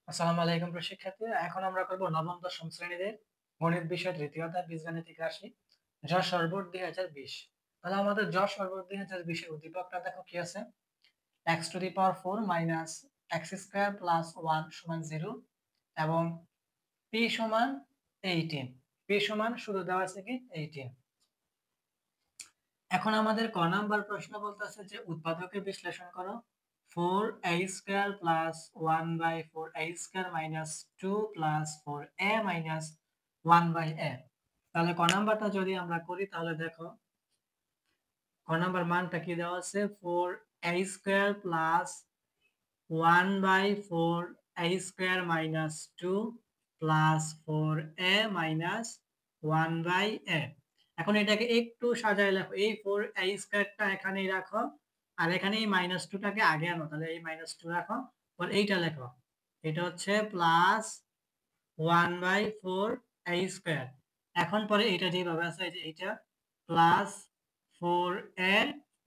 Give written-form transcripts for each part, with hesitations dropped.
আসসালামু আলাইকুম প্রিয় শিক্ষার্থীরা। এখন আমরা করব নবম দশম শ্রেণীদের গণিত বিষয় তৃতীয় অধ্যায় বীজগাণিতিক রাশি যশ সর্বর 2020। তাহলে আমাদের যশ সর্বর 2020 এর উদ্দীপকটা দেখো কি আছে। x to the power 4 minus x square plus 1 সমান 0 এবং p সমান 18। p সমান শুরু দেওয়া আছে কি 18। এখন আমাদের ক নাম্বার প্রশ্ন বলতেছে যে উৎপাদকের বিশ্লেষণ করো। 4a square plus 1 by 4a square minus 2 plus 4a minus 1 by a। তাহলে ক নাম্বারটা যদি আমরা করি তাহলে দেখো ক নাম্বার মানটা কি দেওয়া আছে 4a square plus 1 by 4a square minus 2 plus 4a minus 1 by a। এখন এটাকে একটু সাজায় লেখো, এই 4a স্কয়ারটা এখানেই রাখো আর এখানে এই মাইনাস 2 টাকে আগে আনো, তাহলে এই মাইনাস 2 রাখো, পর এইটা লেখো, এটা হচ্ছে প্লাস 1 বাই 4a স্কয়ার। এখন পরে এটা যেভাবে আছে এই যে এইটা প্লাস 4a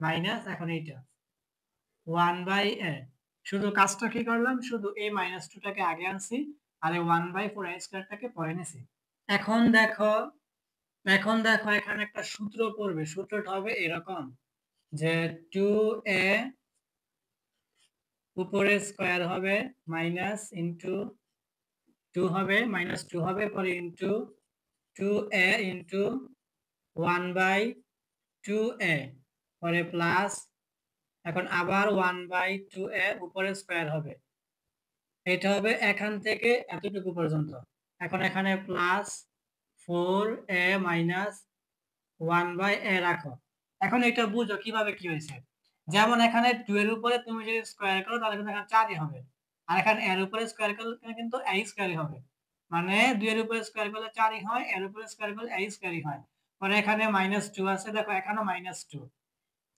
মাইনাস এখন এইটা 1 বাই a। শুধু কাজটা কি করলাম, শুধু এই মাইনাস 2 টাকে আগে আনছি আর এই 1 বাই 4a স্কয়ারটাকে পরে নিছি। এখন দেখো এখানে একটা সূত্র পড়বে, সূত্রটা হবে এরকম যে 2a উপরে স্কয়ার হবে মাইনাস ইনটু 2 হবে মাইনাস 2 হবে পরে into 2a into 1 by 2a পরে প্লাস এখন আবার 1 বাই 2a উপরে স্কয়ার হবে, এটা হবে এখান থেকে এতটুকু পর্যন্ত। এখন এখানে plus 4a minus 1 by a রাখো। এখন এটা বুঝো কিভাবে কি হয়েছে। যেমন এখানে 2 এর উপরে তুমি যদি স্কয়ার করো তাহলে কিন্তু এখানে 4ই হবে, আর এখানে এর উপরে স্কয়ার করলে কিন্তু a স্কয়ারই হবে। মানে 2 এর উপরে স্কয়ার করলে 4ই হয়, এর উপরে স্কয়ার করলে a স্কয়ারই হয়। পরে এখানে -2 আছে, দেখো এখানেও -2।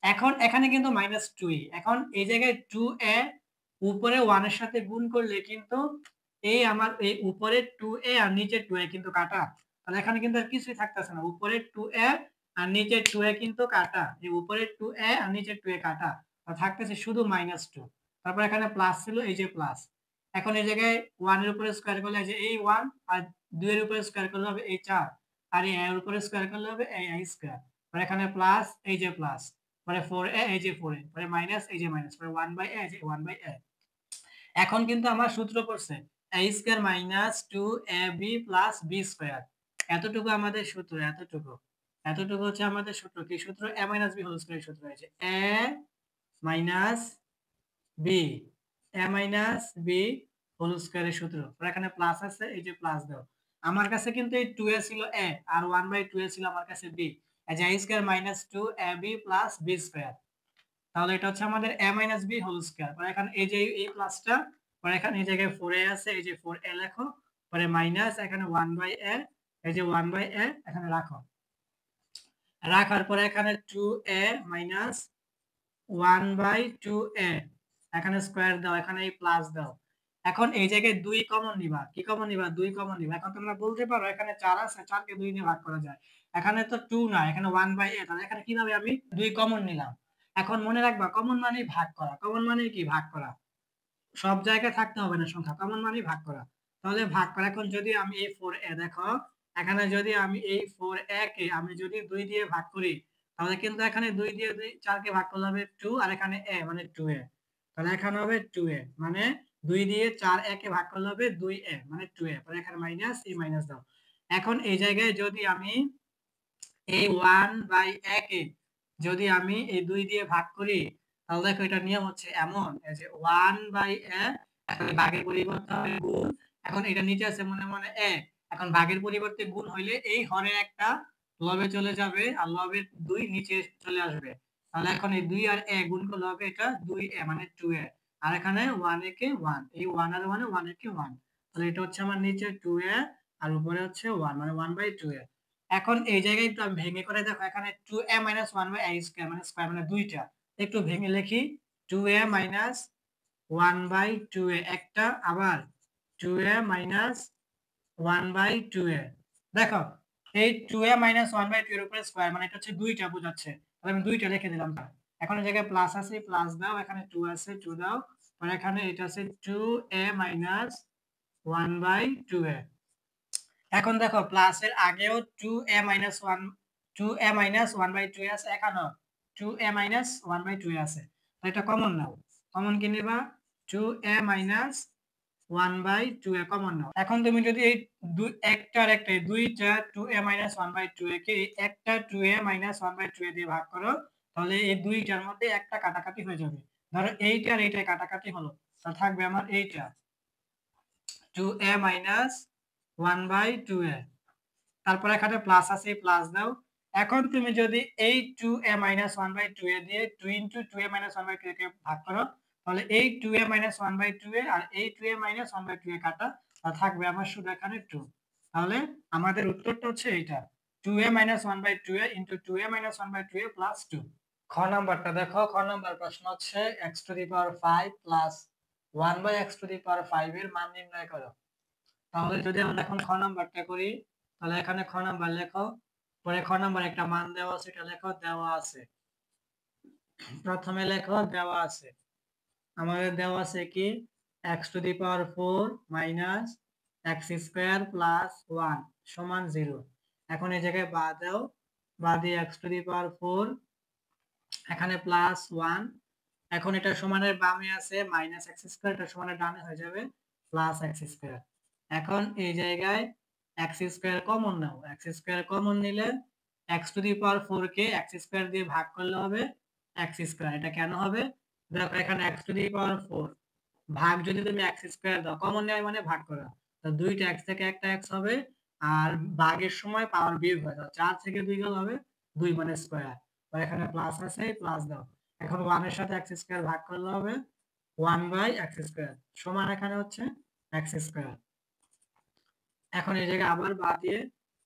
এখন এখানে কিন্তু -2ই। এখন এই জায়গায় 2a উপরে 1 এর সাথে গুণ করলে কিন্তু এই আমার এই উপরে 2a আর নিচে 2a কিন্তু কাটা। তাহলে এখানে কিন্তু আর কিছুই থাকতেছে না, উপরে 2a আর নিচে 2a কিন্তু কাটা, এই উপরে 2a আর নিচে 2a কাটা, আর থাকতেছে শুধু -2। তারপর এখানে প্লাস ছিল, এই যে প্লাস। এখন এই জায়গায় 1 এর উপরে স্কয়ার করলে এই যে এই 1 আর 2 এর উপরে স্কয়ার করলে হবে এই 4 আর এই a এর উপরে স্কয়ার করলে হবে এই a স্কয়ার। আর এখানে প্লাস, এই যে প্লাস, পরে 4a এই যে 4a, পরে মাইনাস এই যে মাইনাস, পরে 1 বাই a এই যে 1 বাই a। এখন কিন্তু আমার সূত্র পড়ছে a square minus 2ab plus b square. এতটুকু আমাদের সূত্র, এতটুকু হচ্ছে আমাদের সূত্র। কি সূত্র? a minus b whole square সূত্র হয়েছে a minus b, a minus b whole স্কয়ারের সূত্র। আর এখানে প্লাস আছে, এই যে প্লাস দাও। আমার কাছে কিন্তু এই 2a ছিল a আর 1 বাই 2a ছিল আমার কাছে b, এই যে a square minus 2ab plus b square. তাহলে এটা হচ্ছে আমাদের a minus b whole square. পরে এখানে এই যে এই প্লাসটা, পরে এখানে এই জায়গায় 4a আছে, এই যে 4a লেখো, পরে মাইনাস এখানে 1 বাই a, এই যে 1 বাই a এখানে রাখো। রাখার পরে এখানে 2a মাইনাস 1 বাই 2a এখানে স্কয়ার দাও, এখানে এই প্লাস দাও। এখন এই জায়গায় 2 কমন নিবা। কি কমন নিবা? 2 কমন নিবা। এখন তোমরা বলতে পারো এখানে 4 আছে, 4 কে 2 দিয়ে ভাগ করা যায়। এখানে তো 2 না, এখানে 1 বাই a, তাহলে এখানে কিভাবে আমি 2 কমন নিলাম। এখন মনে রাখবা কমন মানেই ভাগ করা। কমন মানে কি? ভাগ করা। সব জায়গায় থাকতে হবে না সংখ্যা, কমন মানেই ভাগ করা। তাহলে ভাগ করা। এখন যদি আমি এই 4a দেখো, এখানে যদি আমি এই 4a কে আমি যদি 2 দিয়ে ভাগ করি তাহলে কিন্তু এখানে 2 দিয়ে 4 কে ভাগ করলে হবে 2 আর এখানে a মানে 2a। তাহলে এখানে হবে 2a মানে 2 দিয়ে 4a কে ভাগ করলে হবে 2a মানে 2a। পরে এখানে মাইনাস, এই মাইনাস দাও। এখন এই জায়গায় যদি আমি এই 1 বাই a কে যদি আমি এই 2 দিয়ে ভাগ করি তাহলে দেখো এটা নিয়ম হচ্ছে এমন, এই যে 1 বাই a, এখন ভাগের পরিবর্তে হবে গুণ। এখন এটা নিচে আছে মনে মনে a, এখন ভাগের পরিবর্তে গুণ হইলে এই হরের একটা লবে চলে যাবে আর লবের 2 নিচে চলে আসবে। তাহলে এখন এই 2 আর a গুণ করলে হবে এটা 2a মানে 2a, আর এখানে 1 a কে 1, এই 1 আর 1 এ 1 a কে 1। তাহলে এটা হচ্ছে আমার নিচে 2a আর উপরে হচ্ছে 1 মানে 1 বাই 2a। এখন এই জায়গায় একটু আমি ভেঙে করে দেখো, এখানে 2a minus 1 by a square মানে স্কয়ার মানে দুইটা, একটু ভেঙে লিখি 2a মাইনাস 1 বাই 2a একটা, আবার 2a মাইনাস 1 বাই 2a। দেখো এই 2a মাইনাস 1 বাই 2 এর উপরে স্কয়ার মানে এটা হচ্ছে দুইটা বোঝাচ্ছে, তাহলে আমি দুইটা লিখে দিলাম। এখন এই জায়গায় প্লাস আছে, প্লাস দাও, এখানে 2 আছে 2 দাও, আর এখানে এটা আছে 2a মাইনাস 1/2a। এখন দেখো প্লাসের আগেও 2a - 1 2a - 1/2 আছে, এখানেও 2a - 1/2 আছে। তো এটা কমন নাও। কমন কি নিবা? 2a - 1/2a কমন নাও। এখন তুমি যদি এই দুইটা 2a - 1/2 কে একটা 2a - 1/2 দিয়ে ভাগ করো, তাহলে এই দুইটার মধ্যে একটা কাটাকাটি হয়ে যাবে। ধরো এইটা আর এইটা কাটাকাটি হলো, তাহলে থাকবে আমার এইটা 2a - 1/2a। তারপর এখানে প্লাস আছে, প্লাস দাও। এখন তুমি যদি এই 2a - 1/2a দিয়ে 2 * 2a - 1/2 কে ভাগ করো, তাহলে এই 2a - 1/2a আর এই 2a - 1/2a কাটা, থাকবে আমার শুধু এখানে 2। তাহলে আমাদের উত্তরটা হচ্ছে এইটা 2a - 1/2a * 2a - 1/2a plus 2। খ নাম্বারটা দেখো। খ নাম্বার প্রশ্ন হচ্ছে x⁵ প্লাস 1/x⁵ এর মান নির্ণয় করো। তাহলে যদি আমরা এখন খ নাম্বারটা করি, তাহলে এখানে খ নাম্বার লেখো, পরে খ নাম্বার একটা মান দেওয়া আছে, এটা লেখো দেওয়া আছে। প্রথমে লেখো দেওয়া আছে, আমাদের দেওয়া আছে কি x⁴ মাইনাস x² প্লাস 1 সমান 0। এখন এই জায়গায় বা দাও, বা দিয়ে x⁴ এখানে প্লাস 1। এখন এটা সমানের বামে আছে মাইনাস x², এটা সমানের ডানে হয়ে যাবে প্লাস x²। এখন এই জায়গায় x² কমন নাও। x² কমন নিলে x⁴ কে x² দিয়ে ভাগ করলে হবে x²। এটা কেন হবে? দেখো এখানে x⁴ ভাগ যদি তুমি x² দাও, কমন নেওয়া মানে ভাগ করা, তো দুইটা x থেকে একটা x হবে, আর ভাগের সময় পাওয়ার বিয়োগ হয়, 4 থেকে 2 গেলে হবে 2 মানে স্কয়ার। তো এখানে প্লাস আছে, প্লাস দাও। এখন 1 এর সাথে x² ভাগ করলে হবে 1/x², সমান এখানে হচ্ছে x²। এখন এই জায়গায় আবার বাদ দিয়ে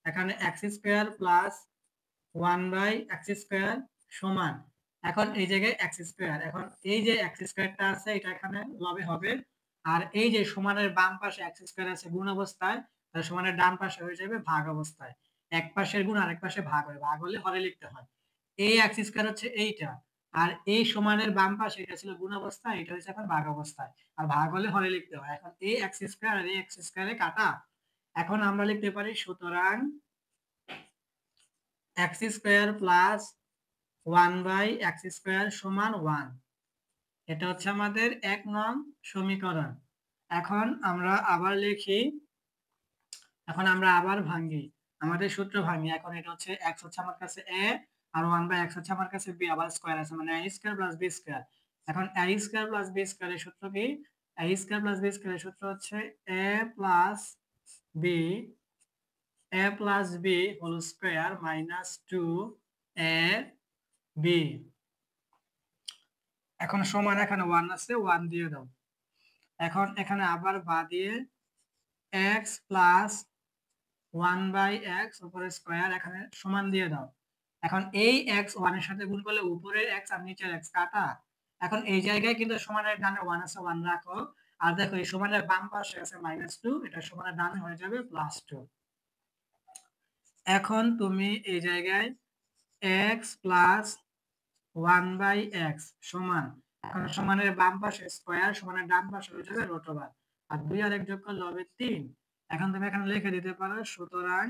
এখানে x² প্লাস 1/x² সমান, এখন এই জায়গায় x², এখন এই যে x²টা আছে এটা এখানে লবে হবে, আর এই যে সমানের বাম পাশে x² আছে গুণ অবস্থায়, তার সমানের ডান পাশে হয়ে যাবে ভাগ অবস্থায়। এক পাশের গুণ আরেক পাশে ভাগ হয়, ভাগ হলে হরে লিখতে হয়। এই x² হচ্ছে এইটা, আর এই সমানের বাম পাশে এটা ছিল গুণ অবস্থায়, এটা হচ্ছে এখন ভাগ অবস্থায়, আর ভাগ হলে হরে লিখতে হয়। এখন এই x² আর এই x² কাটা, এখন আমরা লিখতে পারি সুতরাং x² প্লাস 1/x² সমান 1। এটা হচ্ছে আমাদের 1 নং সমীকরণ। এখন আমরা আবার লিখি, এখন আমরা আবার ভাঙি, আমাদের সূত্র ভাঙি। এখন এটা হচ্ছে x হচ্ছে আমার কাছে a, আর 1/x হচ্ছে আমার কাছে b, আবার স্কয়ার আছে মানে a² + b²। এখন a² + b² এর সূত্র কি? a² + b² এর সূত্র হচ্ছে a + b whole square minus 2ab। এখন সমান এখানে 1 আছে, 1 দিয়ে দাও। এখন এখানে আবার বা দিয়ে x প্লাস 1/x উপরে স্কয়ার এখানে সমান দিয়ে দাও। এখন এই x 1 এর সাথে গুণ করলে উপরের x আর নিচের x কাটা। এখন এই জায়গায় কিন্তু সমানের ডানে 1 আছে, 1 রাখো। আর দেখো এই সমানের বাম পাশে আছে -2, এটা সমানের ডানে হয়ে যাবে +2। এখন তুমি এই জায়গায় x প্লাস 1/x সমান, এখন সমানের বাম পাশে স্কয়ার, সমানের ডান পাশে হয়ে যাবে √, আর 2 আর 1 যোগ করলে হবে 3। এখন তুমি এখানে লিখে দিতে পারো সুতরাং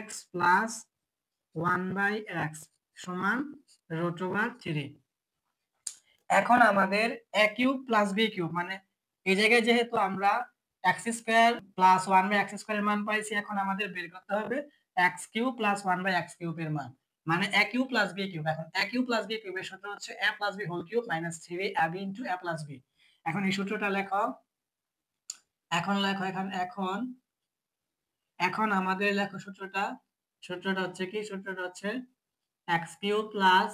x প্লাস 1/x সমান √3। এখন আমাদের a³ প্লাস b³ মানে এই জায়গায় যেহেতু আমরা x² প্লাস 1/x² এর মান পাইছি, এখন আমাদের বের করতে হবে x³ প্লাস 1/x³ এর মান, মানে a³ প্লাস b³। এখন a³ প্লাস b³ এর সূত্র হচ্ছে a plus b whole cube minus 3ab into a plus b। এখন এই সূত্রটা লেখো, এখন লেখো এখন আমাদের লেখো সূত্রটা। সূত্রটা হচ্ছে কি? সূত্রটা হচ্ছে x³ প্লাস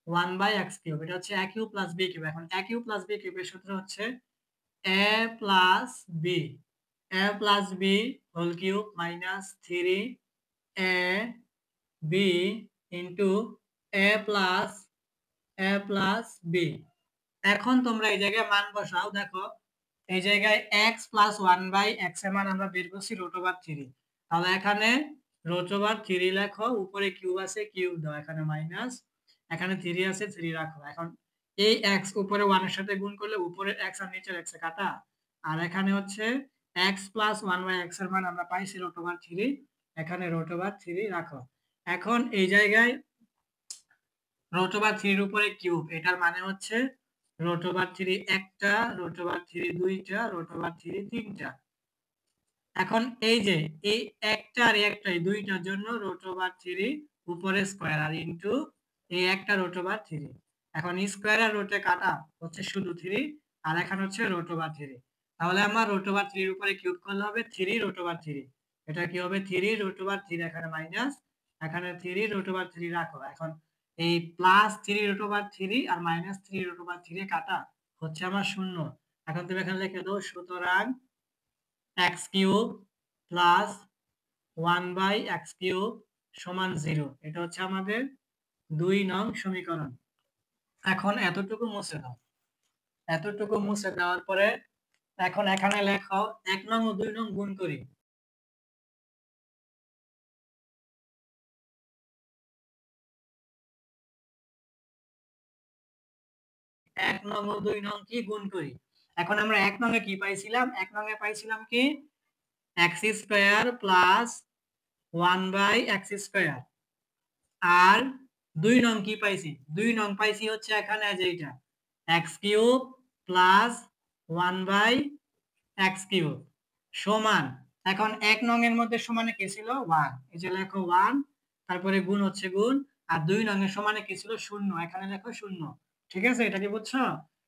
1/x³, এটা হচ্ছে a³ প্লাস b³ এখন a³ প্লাস b³ এর সূত্র হচ্ছে a plus b whole cube minus 3ab into a plus b। এখন তোমরা এই জায়গায় মান বসাও। দেখো এই জায়গায় x প্লাস 1/x এর মান আমরা বের করছি √3, তাহলে এখানে √3 লেখো, উপরে কিউব আছে কিউব দাও, এখানে মাইনাস, এখানে 3 আছে 3 রাখো। এখন এই x উপরে 1 এর সাথে গুণ করলে উপরের x আর নিচের x এ কাটা, আর এখানে হচ্ছে x প্লাস 1/x এর মান আমরা পাইছি √3, এখানে √3 রাখো। এখন এই জায়গায় √3 উপরে কিউব, এটার মানে হচ্ছে √3 একটা, √3 দুইটা, √3 তিনটা। এখন এই যে এই একটা আর একটাই দুইটার জন্য √3 উপরে স্কয়ার আর ইনটু এই একটা √3। এখন স্কয়ার আর রুটে কাটা হচ্ছে শুধু 3 আর এখানে হচ্ছে √3। তাহলে আমার √3 এর উপরে কিউব করলে হবে 3√3। এটা কি হবে 3√3, এখানে মাইনাস, এখানে 3√3 রাখো। এখন এই প্লাস 3√3 আর মাইনাস 3√3 কাটা হচ্ছে আমার 0। এখন তুমি এখানে লিখে দাও, সুতরাং x cube plus 1/x cube সমান 0। এটা হচ্ছে আমাদের 2 নং সমীকরণ। এখন এতটুকু মুছে দাও। এতটুকু মুছে দেওয়ার পরে এখন এখানে লেখো 1 নং ও 2 নং গুণ করি। 1 নং ও 2 নং কি গুণ করি। এখন আমরা 1 নং এ কি পাইছিলাম? 1 নং এ পাইছিলাম কি x square plus 1/x square. আর 2 নং কি পাইছি? 2 নং পাইছি হচ্ছে এখানে যেটা x cube plus 1/x cube সমান, এখন 1 নং এর মধ্যে সমানে কি ছিল? 1, এই যে লেখো 1, তারপরে গুণ হচ্ছে গুণ, আর 2 নং এর সমানে কি ছিল? 0, এখানে লেখো 0। ঠিক আছে, এটা কি বুঝছো?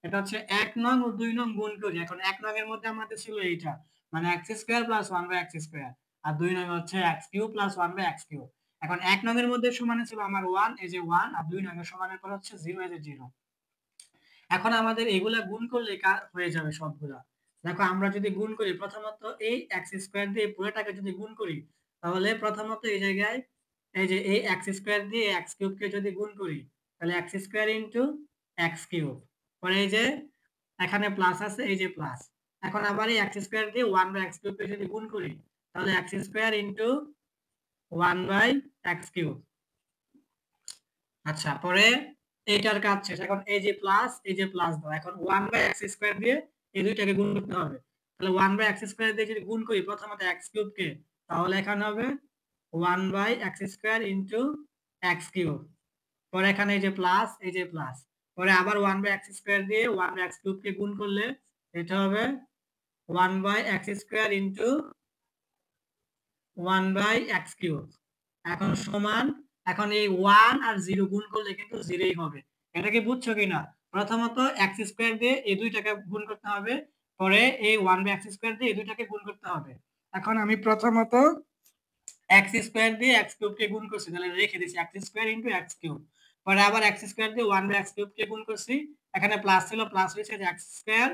এটা হচ্ছে 1 নং ও 2 নং গুণ করি। এখন 1 নং এর মধ্যে আমাদের ছিল এইটা, মানে x square plus 1/x square, আর 2 নং হচ্ছে x cube plus 1/x cube. এখন 1 নং এর মধ্যে সমানে ছিল আমার 1, এই যে 1, আর 2 নং এর সমানের পর হচ্ছে 0, এই যে 0। এখন আমাদের এগুলা গুণ করলে হয়ে যাবে সবগুলা। দেখো আমরা যদি গুণ করি, প্রথমত এই এক্স স্কয়ার দিয়ে পুরোটাকে যদি গুণ করি, তাহলে প্রথমত এই জায়গায় এই যে এই এক্স স্কয়ার দিয়ে এক্স কিউবকে যদি গুণ করি, তাহলে x square into x cube, পরে এই যে এখানে প্লাস আছে, এই যে প্লাস। এখন আবার এই এক্স স্কয়ার দিয়ে 1/x কিউবকে যদি গুণ করি, তাহলে x square into 1/x cube. আচ্ছা, পরে এইটার কাজ শেষ। এখন এই যে প্লাস, এই যে প্লাস দাও। এখন 1/x স্কয়ার দিয়ে এই দুইটাকে গুণ করতে হবে। তাহলে 1/x স্কয়ার দিয়ে যদি গুণ করি প্রথমত x কিউব কে, তাহলে এখানে হবে 1/x square into x cube. পরে এখানে এই যে প্লাস, এই যে প্লাস, পরে আবার 1/x স্কয়ার দিয়ে 1/x কিউব কে গুণ করলে এটা হবে 1/x square into 1/x cube. এখন সমান, এখন এই 1 আর 0 গুণ করলে কিন্তু 0ই হবে। এটা কি বুঝছো কিনা? প্রথমত x স্কয়ার দিয়ে এই দুইটাকে গুণ করতে হবে, পরে এই 1/x স্কয়ার দিয়ে এই দুইটাকে গুণ করতে হবে। এখন আমি প্রথমত x স্কয়ার দিয়ে x কিউব কে গুণ করছি, তাহলে রেখে দিয়েছি x square into x cube. পরে আবার x স্কয়ার দিয়ে 1/x কিউব কে গুণ করছি, এখানে প্লাস ছিল, প্লাস হয়েছে যে x square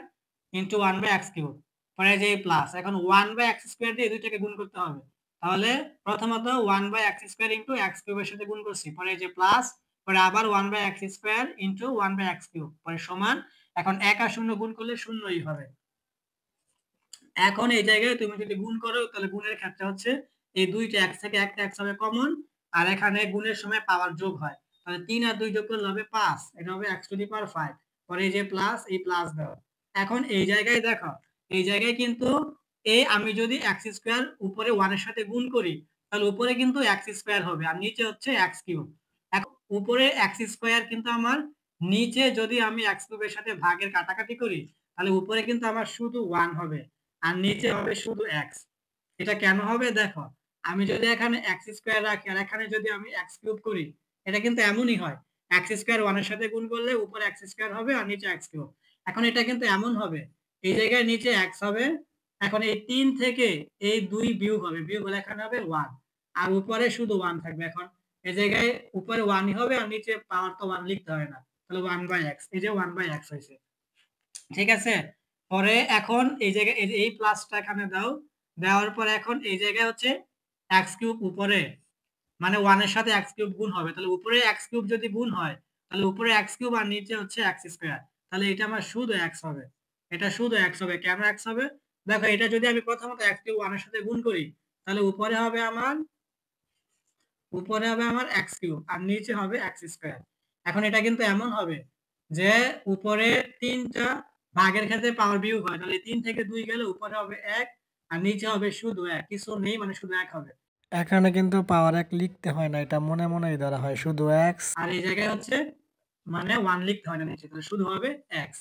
into 1/x cube. পরে যে প্লাস, এখন 1/x স্কয়ার দিয়ে এই দুইটাকে গুণ করতে হবে। তাহলে প্রথমত 1/x স্কয়ার ইনটু x কিউবের সাথে গুণ করছি, পরে যে প্লাস, পরে আবার 1/x square into 1/x cube, পরে সমান। এখন 1 আর 0 গুণ করলে 0ই হবে। এখন এই জায়গায় তুমি যদি গুণ করো, তাহলে গুণের ক্ষেত্রে হচ্ছে এই দুইটা x থেকে একটা x হবে কমন, আর এখানে গুণের সময় পাওয়ার যোগ হয়, তাহলে 3 আর 2 যোগ করলে হবে 5, এটা হবে x টু দি পাওয়ার 5। পরে এই যে প্লাস, এই প্লাস দাও। এখন এই জায়গায় দেখো, এই জায়গায় কিন্তু এই আমি যদি x স্কয়ার উপরে 1 এর সাথে গুণ করি, তাহলে উপরে কিন্তু x স্কয়ার হবে আর নিচে হচ্ছে x কিউব। এখন উপরে x স্কয়ার কিন্তু আমার, নিচে যদি আমি x কিউবের সাথে ভাগের কাটাকাটি করি, তাহলে উপরে কিন্তু আমার শুধু 1 হবে আর নিচে হবে শুধু x। এটা কেন হবে? দেখো, আমি যদি এখানে x স্কয়ার রাখি আর এখানে যদি আমি x কিউব করি, এটা কিন্তু এমনই হয়, x স্কয়ার 1 এর সাথে গুণ করলে উপরে x স্কয়ার হবে আর নিচে x কিউব। এখন এটা কিন্তু এমন হবে, এই জায়গায় নিচে x হবে, এখন এই 3 থেকে এই 2 বিয়োগ হবে, বিয়োগ হলে এখানে হবে 1 আর উপরে শুধু 1 থাকবে। এখন এই জায়গায় উপরে 1ই হবে আর নিচে পাওয়ার তো 1 লিখতে হবে না, তাহলে 1/x, এই যে 1/x হয়েছে। ঠিক আছে, পরে এখন এই জায়গায় এই প্লাসটা এখানে দাও, দেওয়ার পর এখন এই জায়গায় হচ্ছে x কিউব উপরে, মানে 1 এর সাথে x কিউব গুণ হবে, তাহলে উপরে x কিউব যদি গুণ হয়, তাহলে উপরে x কিউব আর নিচে হচ্ছে x স্কয়ার, তাহলে এটা আমার শুধু x হবে। এটা শুধু x হবে। কেন x হবে? দেখো, এটা যদি আমি প্রথমত x কিউব 1 এর সাথে গুণ করি, তাহলে উপরে হবে আমার x কিউব আর নিচে হবে x স্কয়ার। এখন এটা কিন্তু এমন হবে যে উপরে 3টা ভাগের ক্ষেত্রে পাওয়ার বিয়োগ হয়, তাহলে 3 থেকে 2 গেলে উপরে হবে 1 আর নিচে হবে শুধু 1, কিছু নেই মানে শুধু 1 হবে। এখানে কিন্তু পাওয়ার 1 লিখতে হয় না, এটা মনে মনেই ধরা হয়, শুধু x। আর এই জায়গায় হচ্ছে মানে 1 লিখতে হয় না নিচে, তাহলে শুধু হবে x।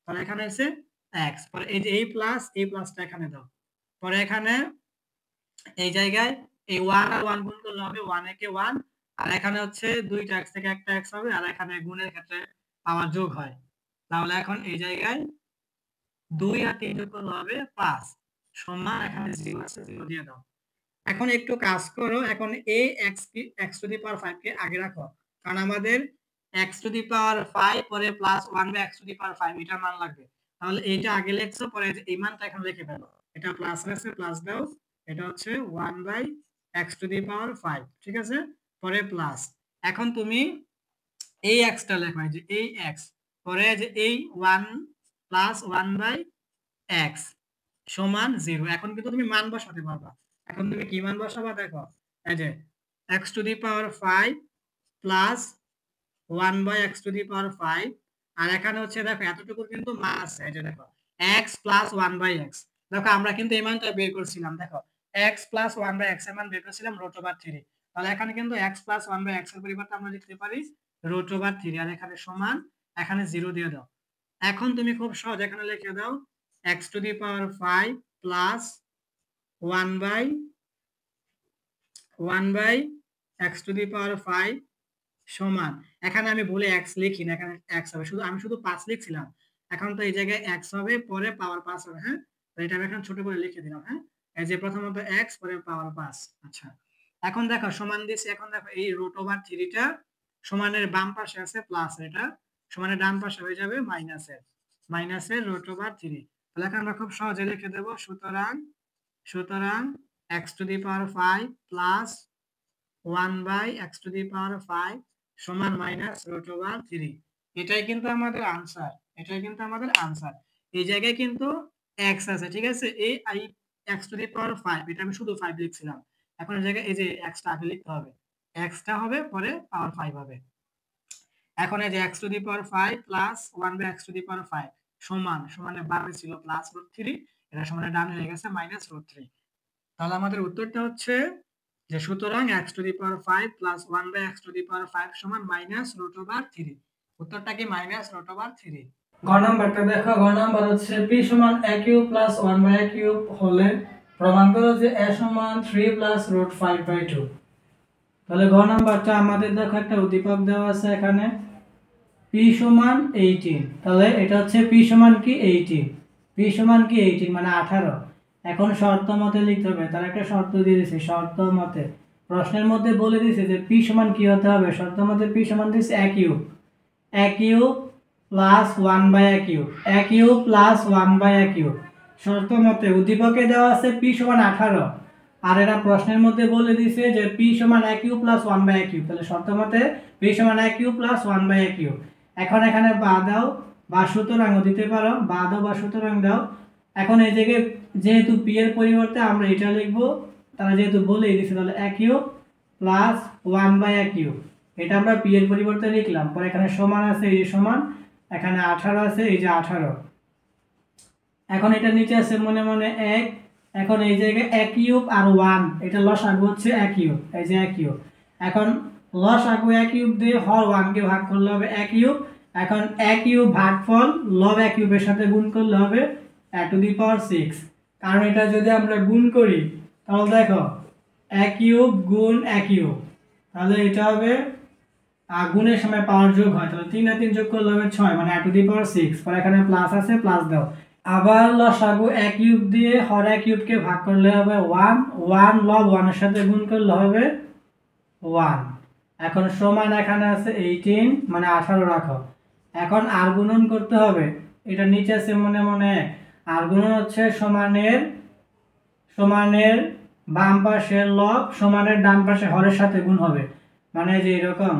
তাহলে এখানে আছে x, পরে এই যে এই প্লাসটা এখানে দাও, পরে এখানে এই জায়গায় এই 1 আর 1 গুণ করলে হবে 1 একে 1, আর এখানে হচ্ছে দুইটা x থেকে একটা x হবে, আর এখানে গুণের ক্ষেত্রে পাওয়ার যোগ হয়। তাহলে এখন এই জায়গায় 2 আর 3 যোগ করলে হবে 5 সমান এখানে 0 আছে 0 দিয়ে দাও। এখন একটু কাজ করো, এখন এই x টু দি পাওয়ার 5 কে আগে রাখো, কারণ আমাদের x টু দি পাওয়ার 5 পরে plus 1 by x to the power 5 এটার মান লাগবে। তাহলে এইটা আগে লিখছো, পরে এই মানটা এখন লিখে ফেলো, এটা প্লাস আছে প্লাস দাও, এটা হচ্ছে 1 by x to the power 5, ঠিক আছে, পরে প্লাস। এখন তুমি এই x টা লেখো, এই যে এই x, পরে যে এই 1 প্লাস 1 বাই x সমান 0। এখন কিন্তু তুমি মান বসাতে পারবা। এখন তুমি কি মান বসাবা দেখো, এই যে x to the power 5 plus 1 by x to the power 5, আর এখানে হচ্ছে দেখো এতটুকু কিন্তু মান আছে, এই যে দেখো x প্লাস 1 বাই x। দেখো আমরা কিন্তু এই মানটা বের করছিলাম, দেখো x প্লাস 1 বাই x এর মান বের করছিলাম √3। তাহলে এখানে কিন্তু x প্লাস 1 বাই x এর পরিবর্তে আমরা লিখতে পারি √3, আর এখানে সমান এখানে 0 দিয়ে দাও। এখন তুমি খুব সহজ এখানে লিখে দাও x to the power 5 plus 1 by x to the power 5 সমান, এখানে আমি ভুলে x লিখি না, এখানে x হবে, আমি শুধু 5 লিখছিলাম, এখন তো এই জায়গায় x হবে পরে পাওয়ার 5 হবে। হ্যাঁ, তো এটা আমি এখন ছোট করে লিখে দিলাম। হ্যাঁ, এই যে প্রথমত x পরে পাওয়ার 5। আচ্ছা, এখন দেখো সমান দিছি, এখন দেখো এই √3টা সমানের বাম পাশে আছে প্লাস, এটা সমানের ডান পাশে হয়ে যাবে মাইনাসের √3। তাহলে এখন আমরা খুব সহজে লিখে দেব, সুতরাং x to the power 5 plus 1 by x to the power 5 সমান মাইনাস √3। এটাই কিন্তু আমাদের আনসার। এই জায়গায় কিন্তু x আছে, ঠিক আছে, এই x টু দি পাওয়ার 5 এটা আমি শুধু 5 লিখছিলাম, এখন এই জায়গায় এই যে x টা আগে লিখতে হবে, x টা হবে পরে পাওয়ার 5 হবে। এখন এই যে x to the power 5 plus 1 by x to the power 5 সমানে বামে ছিল প্লাস √3, এটা সমানে ডানে হয়ে গেছে মাইনাস √3। তাহলে আমাদের উত্তরটা হচ্ছে যে সুতরাং x to the power 5 plus 1 by x to the power 5 সমান মাইনাস √3। উত্তরটা কি মাইনাস √3। গ নাম্বারটা দেখো, গ নাম্বার হচ্ছে p সমান a cube plus 1 by a cube হলে প্রমাণ করো যে a সমান 3 প্লাস √5/2। তাহলে গ নাম্বারটা আমাদের দেখো একটা উদ্দীপক দেওয়া আছে এখানে p সমান 18, তাহলে এটা হচ্ছে p সমান কি 18, p সমান কি 18 মানে 18। এখন শর্ত মতে লিখতে হবে, তার একটা শর্ত দিয়ে দিয়েছে, শর্ত মতে প্রশ্নের মধ্যে বলে দিয়েছে যে p সমান কি হতে হবে, শর্ত মতে p সমান দিয়েছে a cube plus 1 by a cube plus 1 by a cube. শর্ত মতে উদ্দীপকে দেওয়া আছে p সমান 18, আর এরা প্রশ্নের মধ্যে বলে দিয়েছে যে p সমান a cube plus 1 by a cube, তাহলে শর্ত মতে p সমান a cube plus 1 by a cube. এখন এখানে বা দাও বা সুতরাংও দিতে পারো, বা দাও বা সুতরাং দাও। এখন এই জায়গায় যেহেতু p এর পরিবর্তে আমরা এটা লিখব, তারা যেহেতু বলেই দিয়েছে, তাহলে a cube plus 1 by a cube, এটা আমরা p এর পরিবর্তে লিখলাম। পরে এখানে সমান আছে, এই সমান, এখানে 18 আছে, এই যে 18। এখন এটা নিচে আছে মনে মনে 1, এখন এই জায়গায় a কিউব আর 1 এটা লসাগু হচ্ছে a কিউব, এই যে a কিউব। এখন লসাগু a কিউব দিয়ে হর 1 কে ভাগ করলে হবে a কিউব। এখন a কিউব ভাগফল লব a কিউবের সাথে গুণ করলে হবে a টু দি পাওয়ার 6, কারণ এটা যদি আমরা গুণ করি তাহলে দেখো a কিউব গুণ a কিউব, তাহলে এটা হবে গুণের সময় পাওয়ার যোগ হয়, তাহলে 3 আর 3 যোগ করলে হবে 6 মানে a টু দি পাওয়ার 6। পরে এখানে প্লাস আছে, প্লাস দাও। আবার লসাগু a কিউব দিয়ে হর a কিউবকে ভাগ করলে হবে 1 লব 1 এর সাথে গুণ করলে হবে 1। এখন সমান এখানে আছে 18 মানে 18 রাখো। এখন আর গুণন করতে হবে, এটা নিচে আছে মনে মনে, আর গুণন হচ্ছে সমানের বাম পাশের লব সমানের ডান পাশে হরের সাথে গুণ হবে, মানে যে এরকম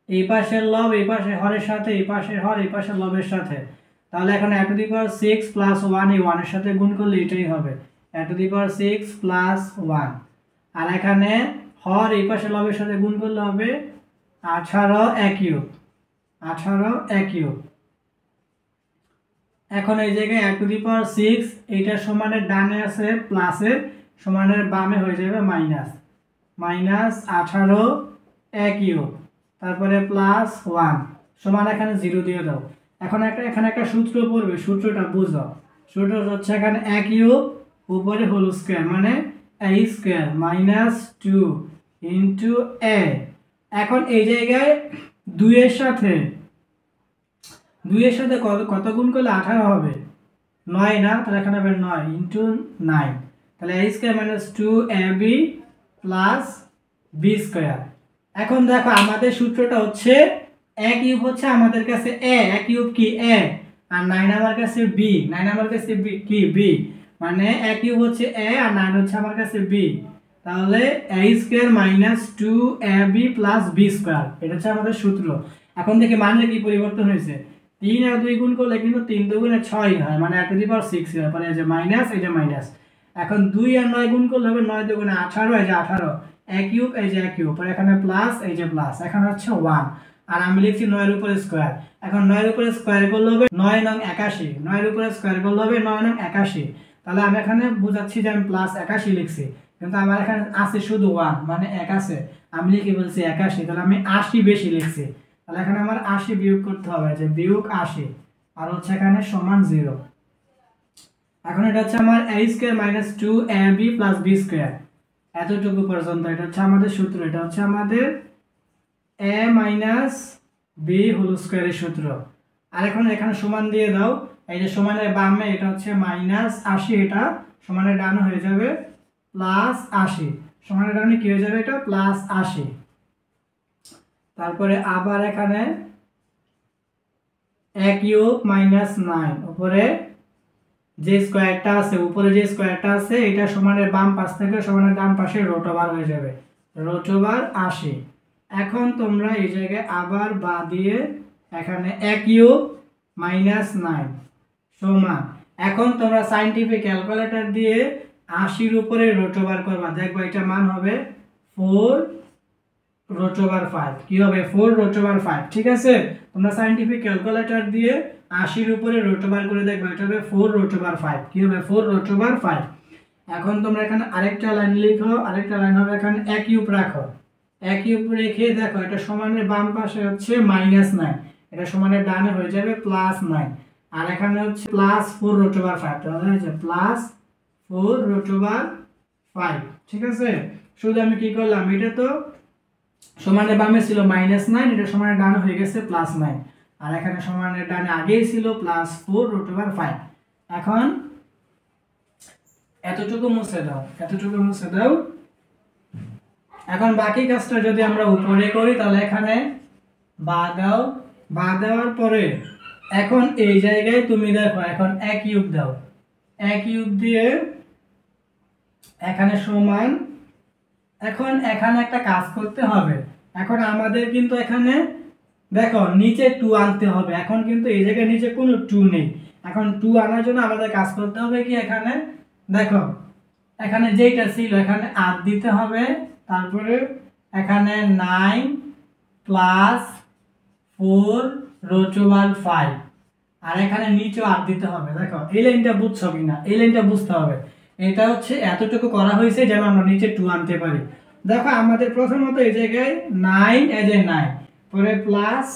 এই পাশের লব এই পাশে হরের সাথে, এই পাশের হর এই পাশের লবের সাথে। তাহলে এখন a two the power 6 plus 1 এই 1 এর সাথে গুণ করলে এটাই হবে a two the power 6 plus 1। আর এখানে হর এই পাশে লবের সাথে গুণ করলে হবে 18 a কিউব। এখন এই জায়গায় a টু দি পাওয়ার 6 এইটা সমানের ডানে আছে প্লাসের, সমানের বামে হয়ে যাবে মাইনাস, মাইনাস 18 a কিউব, তারপরে প্লাস 1 সমান এখানে 0 দিয়ে দাও। এখন এখানে একটা সূত্র পড়বে, সূত্রটা বুঝো। সূত্র হচ্ছে এখানে a কিউব উপরে হোল স্কয়ার মানে a square minus 2 into a। এখন এই জায়গায় 2 এর সাথে কত গুণ করলে 18 হবে? 9 না, তাহলে এখানে হবে 9 ইনটু 9, তাহলে a square minus 2ab plus b square. এখন দেখো আমাদের সূত্রটা হচ্ছে a কিউব হচ্ছে আমাদের কাছে a কিউব কি a, আর 9 আমার কাছে b, 9 আমার কাছে b কি b, মানে a কিউব হচ্ছে a আর 9 হচ্ছে আমার কাছে b, তাহলে a square minus 2ab plus b square, এটা হচ্ছে আমাদের সূত্র। এখন দেখি মানে কি পরিবর্তন হয়েছে, 3 আর 2 গুণ করলে কিন্তু 3 2 গুণে 6 হয়, মানে a টু দি পাওয়ার 6 হয়, মানে এই যে মাইনাস এই যে মাইনাস। এখন 2 আর 9 গুণ করলে হবে 9 2 গুণে 18, এই যে 18 a কিউব, এই যে a কিউব, আর এখানে প্লাস এই যে প্লাস, এখন হচ্ছে 1 আর আমি লিখছি 9 এর উপরে স্কয়ার। এখন 9 এর উপরে স্কয়ার করলে হবে 9 নং 81, 9 এর উপরে স্কয়ার করলে হবে 9 নং 81, তাহলে আমি এখানে বুঝাচ্ছি যে আমি প্লাস 81 লিখছি, কিন্তু আমার এখানে আছে শুধু 1 মানে 1 আছে, আমি লিখে বলছি 81, তাহলে আমি 80 বেশি লিখছি, তাহলে এখানে আমার 80 বিয়োগ করতে হবে, যে বিয়োগ 80 আর হচ্ছে এখানে সমান 0। এখন এটা হচ্ছে আমার a square minus 2ab plus b square, এতটুকু পর্যন্ত এটা হচ্ছে আমাদের সূত্র, এটা হচ্ছে আমাদের a মাইনাস b হোল স্কয়ারের সূত্র। আর এখন এখানে সমান দিয়ে দাও, এই যে সমানের বামে এটা হচ্ছে মাইনাস 80, এটা সমানের ডানে হয়ে যাবে প্লাস 80, সমানের ডানে কি হয়ে যাবে এটা প্লাস 80। তারপরে আবার এখানে a কিউব মাইনাস 9 উপরে যে স্কয়ারটা আছে, উপরে যে স্কয়ারটা আছে এটা সমানের বাম পাশ থেকে সমানের ডান পাশে রুট ওভার হয়ে যাবে, রুট ওভার 80। এখন তোমরা এই জায়গায় আবার বা দিয়ে এখানে a কিউব মাইনাস 9 সমান, এখন তোমরা সায়েন্টিফিক ক্যালকুলেটর দিয়ে 80 এর উপরে রুট ওভার করবা, দেখবা এটা মান হবে 4 রুট ওভার 5, কি হবে 4 রুট ওভার 5, ঠিক আছে। তোমরা সায়েন্টিফিক ক্যালকুলেটর দিয়ে 80 এর উপরে রুট ওভার করে দেখবা, এটা হবে 4 রুট ওভার 5, কি হবে 4 রুট ওভার 5। এখন তোমরা এখানে আরেকটা লাইন লিখো, আরেকটা লাইন হবে এখানে a কিউব রাখো, a কিউব রেখে দেখো এটা সমানের বাম পাশে হচ্ছে মাইনাস 9, এটা সমানের ডানে হয়ে যাবে প্লাস 9, আর এখানে হচ্ছে প্লাস 4 রুট ওভার 5, তাহলে হচ্ছে প্লাস 4 রুট ওভার 5, ঠিক আছে। শুধু আমি কি করলাম, এটা তো সমানের বামে ছিল মাইনাস 9, এটা সমানের ডানে হয়ে গেছে প্লাস 9, আর এখানে সমানের ডানে আগেই ছিল প্লাস 4 রুট ওভার 5। এখন এতটুকু মুছে দাও, এতটুকু মুছে দাও। এখন বাকি কাজটা যদি আমরা উপরে করি, তাহলে এখানে বা দাও, বা দেওয়ার পরে এখন এই জায়গায় তুমি দেখো এখন a কিউব দাও, a কিউব দিয়ে এখানে সমান, এখন এখানে একটা কাজ করতে হবে, এখন আমাদের কিন্তু এখানে দেখো নিচে 2 আনতে হবে, এখন কিন্তু এই জায়গায় নিচে কোনো 2 নেই, এখন 2 আনার জন্য আমাদের কাজ করতে হবে কি, এখানে দেখো এখানে যেটা ছিল এখানে 8 দিতে হবে, তারপরে এখানে 9 প্লাস 4 রুট ওভার 5, আর এখানে নিচেও 8 দিতে হবে। দেখো এই লাইনটা বুঝছো কিনা, এই লাইনটা বুঝতে হবে, এটা হচ্ছে এতটুকু করা হয়েছে যেন আমরা নিচে 2 আনতে পারি। দেখো আমাদের প্রথমত এই জায়গায় 9 এই যে 9 পরে প্লাস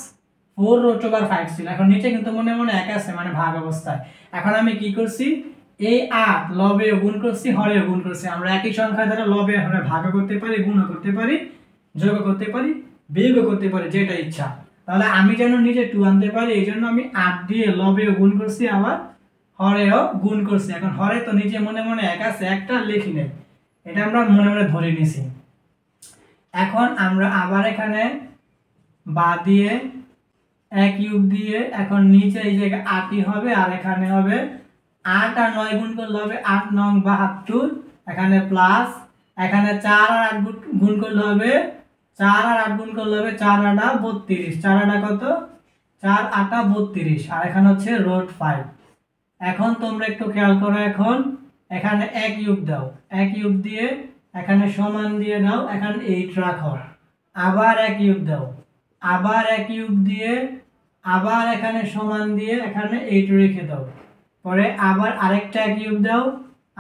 4 রুট ওভার 5 ছিল, এখন নিচে কিন্তু মনে মনে এক আছে মানে ভাগ অবস্থায়। এখন আমি কি করছি, এই 8 লবে গুণ করছি, হরে গুণ করছি, আমরা একই সংখ্যা দ্বারা লবে হরে ভাগ করতে পারি, গুণ করতে পারি, যোগ করতে পারি, বিয়োগ করতে পারি, যেটা ইচ্ছা। তাহলে আমি যেন নিচে 2 আনতে পারি এই জন্য আমি 8 দিয়ে লবেও গুণ করছি, আবার হরেও গুণ করছি। এখন হরে তো নিচে মনে মনে এক আছে, একটা লিখি নেই, এটা আমরা মনে মনে ধরে নিছি। এখন আমরা আবার এখানে বা দিয়ে a কিউব দিয়ে এখন নিচে এই জায়গায় 8ই হবে, আর এখানে হবে 8 আর 9 গুণ করলে হবে 8 9 72, এখানে প্লাস এখানে 4 আর 8 গুণ করলে হবে 4 আর 8 গুণ করলে হবে 4 8 32, 4 8 কত 4 8 32, আর এখানে হচ্ছে রুট 5। এখন তোমরা একটু খেয়াল করো, এখন এখানে a কিউব দাও, a কিউব দিয়ে এখানে সমান দিয়ে দাও, এখানে 8 রাখো, আবার a কিউব দাও, আবার a কিউব দিয়ে আবার এখানে সমান দিয়ে এখানে 8 রেখে দাও, পরে আবার আরেকটা কিউব দাও,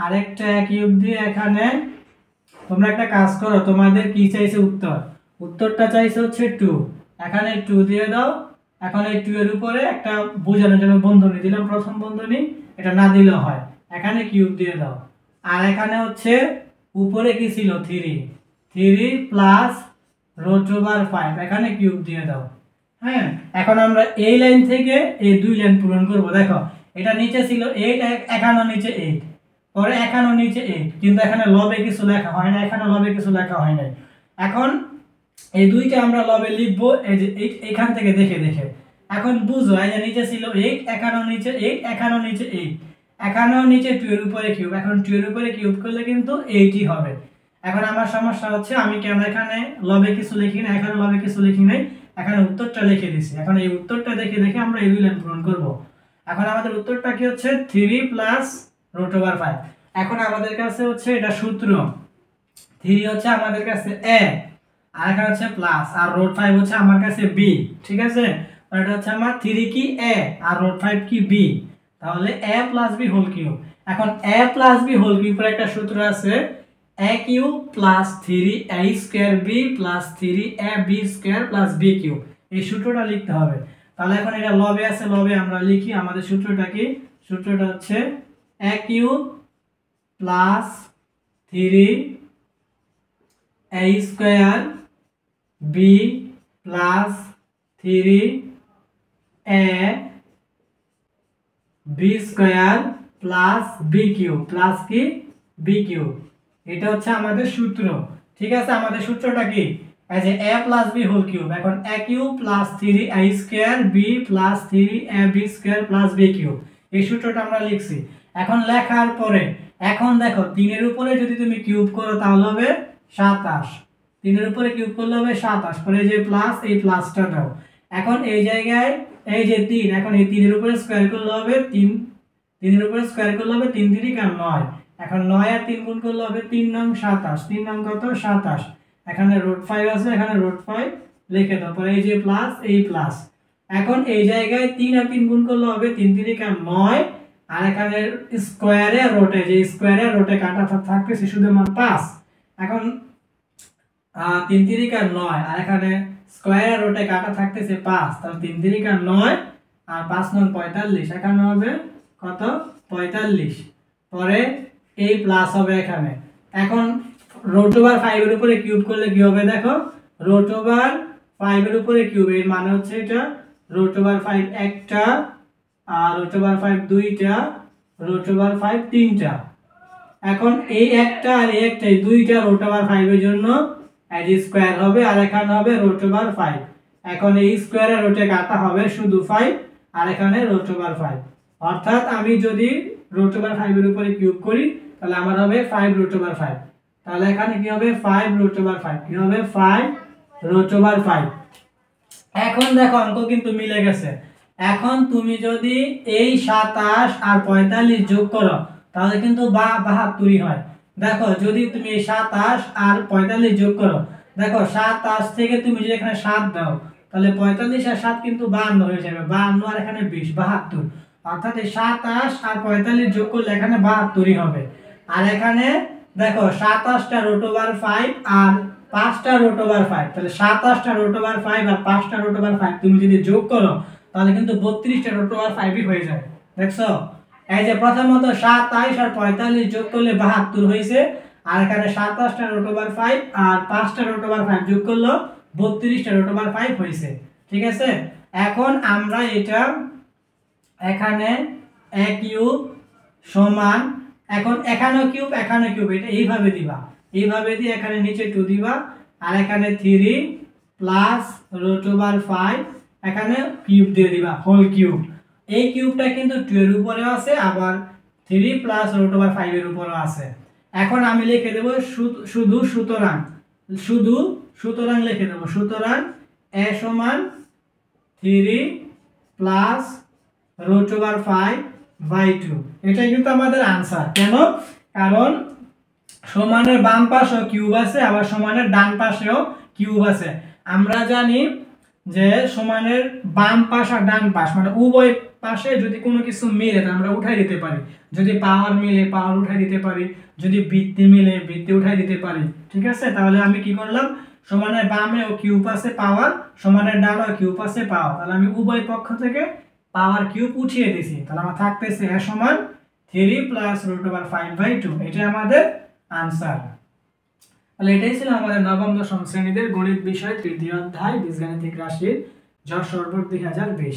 আরেকটা কিউব দিয়ে এখানে তোমরা একটা কাজ করো, তোমাদের কি চাইছে উত্তরটা চাইছে হচ্ছে 2, এখানে 2 দিয়ে দাও। এখন এই 2 এর উপরে একটা বোঝানোর জন্য বন্ধনী দিলাম, প্রথম বন্ধনী, এটা না দিলেও হয়, এখানে কিউব দিয়ে দাও। আর এখানে হচ্ছে উপরে কি ছিল 3 প্লাস রুট ওভার 5, এখানে কিউব দিয়ে দাও। হ্যাঁ, এখন আমরা এই লাইন থেকে এই দুই লাইন পূরণ করব। দেখো এটা নিচে ছিল 8, এখানে নিচে 8, পরে এখানে নিচে 8, কিন্তু এখানে লবে কিছু লেখা হয় না, এখানে লবে কিছু লেখা হয় নাই। এখন এই দুইটা আমরা লবে লিখব এই যে এখান থেকে দেখে দেখে। এখন বুঝো এই যে নিচে ছিল 8, এখানে নিচে 8, এখানে নিচে 8, এখানেও নিচে 2 এর উপরে কিউব, এখন 2 এর উপরে কিউব করলে কিন্তু 8ই হবে। এখন আমার সমস্যা হচ্ছে আমি কেন এখানে লবে কিছু লিখি না, এখানে লবে কিছু লিখি নাই, এখানে উত্তরটা লিখে দিছি। এখন এই উত্তরটা দেখে দেখে আমরা এই দুই লাইন পূরণ করব। এখন আমাদের উত্তরটা কি হচ্ছে 3 প্লাস রুট ওভার 5। এখন আমাদের কাছে হচ্ছে এটা সূত্র, 3 হচ্ছে আমাদের কাছে a, আর এখানে হচ্ছে প্লাস, আর রুট 5 হচ্ছে আমার কাছে b। ঠিক আছে, এটা হচ্ছে আমার 3 কি a আর রুট 5 কি b, তাহলে a plus b whole cube. এখন a প্লাস b হোল কিউবের একটা সূত্র আছে, a cube plus 3a square b plus 3ab square plus b cube. এই সূত্রটা লিখতে হবে। তাহলে এখন এটা লবে আছে, লবে আমরা লিখি। আমাদের সূত্রটা কি? সূত্রটা হচ্ছে a cube plus 3a square b plus 3ab square plus b cube, plus কি b কিউব। এটা হচ্ছে আমাদের সূত্র। ঠিক আছে, আমাদের সূত্রটা কি? এই যে a plus b whole cube. এখন a cube plus 3a square b plus 3ab square plus b cube, এই সূত্রটা আমরা লিখছি। এখন লেখার পরে এখন দেখো 3 এর উপরে যদি তুমি কিউব করো তাহলে হবে 27, 3 এর উপরে কিউব করলে হবে 27, পরে এই যে প্লাস, এই প্লাসটা দাও। এখন এই জায়গায় এই যে 3, এখন এই 3 এর উপরে স্কয়ার করলে হবে 3, 3 এর উপরে স্কয়ার করলে হবে 3 3 কার 9, এখন 9 আর 3 গুণ করলে হবে 3 9 27, 3 9 কত 27, এখানে রুট 5 আছে, এখানে রুট 5 লিখে দাও, পরে এই যে প্লাস, এই প্লাস। এখন এই জায়গায় 3 আর 3 গুণ করলে হবে 3 3 কার 9, আর এখানে স্কয়ারে আর রুটে, যে স্কয়ারে আর রুটে কাটা থাকতেছে শুধু মান 5। এখন 3 3 কার 9, আর এখানে স্কয়ারে আর রুটে কাটা থাকতেছে 5, তাহলে 3 3 কার 9 আর 5 9 45, এখানে হবে কত 45, পরে এই প্লাস হবে এখানে। এখন রুট ওভার 5 এর উপরে কিউব করলে কি হবে দেখো, রুট ওভার 5 এর উপরে কিউব, এর মানে হচ্ছে এটা রুট ওভার 5 একটা, আর রুট ওভার 5 দুইটা, রুট ওভার 5 তিনটা। এখন এই একটা আর এই একটা, এই দুইটা রুট ওভার 5 এর জন্য এই স্কয়ার হবে, আর এখানে হবে রুট ওভার 5। এখন এই স্কয়ার আর রুটে কাটা হবে শুধু 5, আর এখানে রুট ওভার 5, অর্থাৎ আমি যদি রুট ওভার 5 এর উপরে কিউব করি তাহলে আমার হবে 5 রুট ওভার 5, তাহলে এখানে কি হবে 5 রুট ওভার 5, কি হবে 5 রুট ওভার 5। এখন দেখো অঙ্ক কিন্তু মিলে গেছে। এখন তুমি যদি এই 27 আর 45 যোগ করো তাহলে কিন্তু 72ই হয়। দেখো যদি তুমি এই 27 আর 45 যোগ করো, দেখো 27 থেকে তুমি যদি এখানে 7 দাও তাহলে 45 আর 7 কিন্তু 52 হয়ে যাবে, 52 আর এখানে 20, 72, অর্থাৎ এই 27 আর 45 যোগ করলে এখানে 72ই হবে। আর এখানে দেখো 27টা রুট ওভার 5 আর 5টা রুট ওভার 5, তাহলে 27টা রুট ওভার 5 আর 5টা রুট ওভার 5 তুমি যদি যোগ করো তাহলে কিন্তু 32টা রুট ওভার 5ই হয়ে যাবে। দেখছো, এই যে প্রথমত 27 আর 45 যোগ করলে 72 হয়েছে, আর এখানে 27টা রুট ওভার 5 আর 5টা রুট ওভার 5 যোগ করলে 32টা রুট ওভার 5 হয়েছে। ঠিক আছে, এখন আমরা এটা এখানে a কিউব সমান, এখন এখানেও কিউব এখানে কিউব, এটা এইভাবে দিবা, এইভাবে দিয়ে এখানে নিচে 2 দিবা, আর এখানে 3 প্লাস রুট ওভার 5, এখানে কিউব দিয়ে দিবা হোল কিউব। এই কিউবটা কিন্তু 2 এর উপরে আছে, আবার 3 প্লাস রুট ওভার 5 এর উপরে আছে। এখন আমি লিখে দেব শুধু সুতরাং, সুতরাং লিখে দেব, সুতরাং a সমান 3 প্লাস রুট ওভার 5/2, এটাই কিন্তু আমাদের आंसर। কেন? কারণ সমানের বাম পাশেও কিউব আছে, আবার সমানের ডান পাশেও কিউব আছে। আমরা জানি যে সমানের বাম পাশ আর ডান পাশ মানে উভয় পাশে যদি কোনো কিছু মিলে তা আমরা উঠাই দিতে পারি, যদি পাওয়ার মিলে পাওয়ার উঠাই দিতে পারি, যদি বৃত্তি মিলে বৃত্তি উঠাই দিতে পারি। ঠিক আছে, তাহলে আমি কি করলাম, সমানের বামে ও কিউব আছে পাওয়ার, সমানের ডানে ও কিউব আছে পাওয়ার, তাহলে আমি উভয় পক্ষ থেকে পাওয়ার কিউব উঠিয়ে দিয়েছি। তাহলে আমার থাকতেছে a সমান 3 প্লাস √5/2, এটাই আমাদের आंसर। তাহলে এটাই ছিল আমাদের নবম দশম শ্রেণীদের গণিত বিষয় তৃতীয় অধ্যায় বীজগাণিতিক রাশির যশোর বোর্ড 2020।